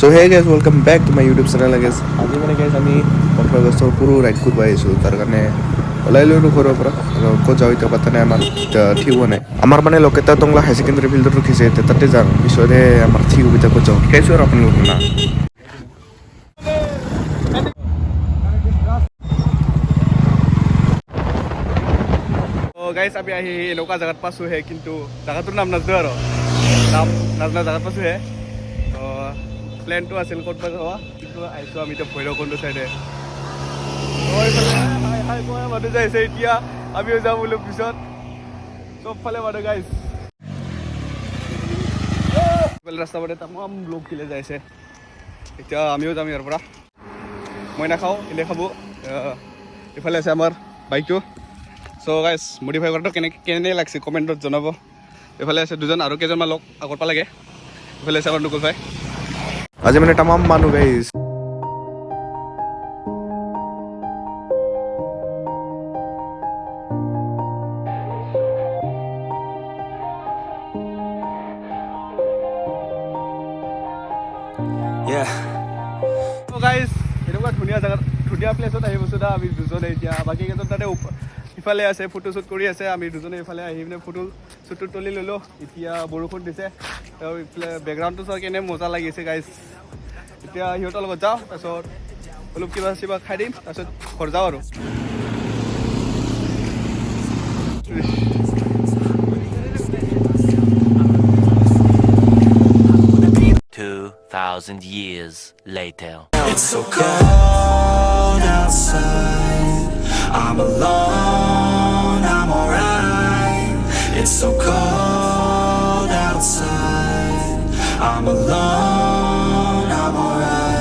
So hey guys welcome back to my YouTube channel guys আজি মানে guys আমি 15 আগষ্টৰ পুৰো ৰাইড কৰিব আহিছোঁ তাৰ কাৰণে ওলাই লৈলোঁ ঘৰৰ পৰা আৰু ক'ত যাওঁ এতিয়া পাতা নাই আমাৰ ঠিক হোৱা নাই আমাৰ মানে লোকেতা টংলা হাই ছেকেণ্ডেৰী ফিল্ডত ৰখিছে তাতে যাম পিছতে আমাৰ ঠিক সুবিধা ক'ত যাওঁ শিকাইছোঁ আৰু আপোনালোকক না গাইজ আমি আহি এনেকুৱা জেগাত পাইছোঁহে কিন্তু জেগাটোৰ নাম নাজানো আৰু নাম নাজানা জেগাত পাইছোঁহে প্লেনটো আছিল ক'ত বা যাবা কিন্তু আহিছোঁ আমি এতিয়া ভৈৰৱকুণ্ড চাইডে মানুহ যাইছে এতিয়া আমিও যাওঁ বোলো পিছত চবফালে মানুহ গাইজ ৰাস্তা পাতে তামাম লোক কিলে যাইছে এতিয়া আমিও যাম ইয়াৰ পৰা মই নাখাওঁ এনে খাব ইফালে আছে আমাৰ বাইকটো চ' গাইজ মডিফাই কৰাটো কেনে লাগছে কমেণ্টত জনাব এইফালে আছে দুজন আৰু কেইজনমান লগ আগৰ পৰা লাগে এইফালে আছে আমাৰ নুকুল ভাই আজি মানে তামাম মানুহ গাইজ গাইজ এনেকুৱা ধুনীয়া জেগাত ধুনীয়া প্লেচত আহি গৈছোঁ না আমি দুজনে এতিয়া বাকী কেইজন তাতে ইফালে আছে ফটো শ্বুট কৰি আছে আমি দুজনে ইফালে আহি পিনে ফটো শ্বুট তুলি ল'লোঁ এতিয়া বৰষুণ দিছে আৰু ইফালে বেকগ্ৰাউণ্ডটো চোৱা কেনে মজা লাগিছে গাইজ এতিয়া সিহঁতৰ লগত যাওঁ তাৰপিছত অলপ কিবা চিবা খাই দিম তাৰপিছত ঘৰ যাওঁ আৰু 2,000 years later. It's so cold outside. I'm alone, I'm alright. It's so cold outside. I'm alone.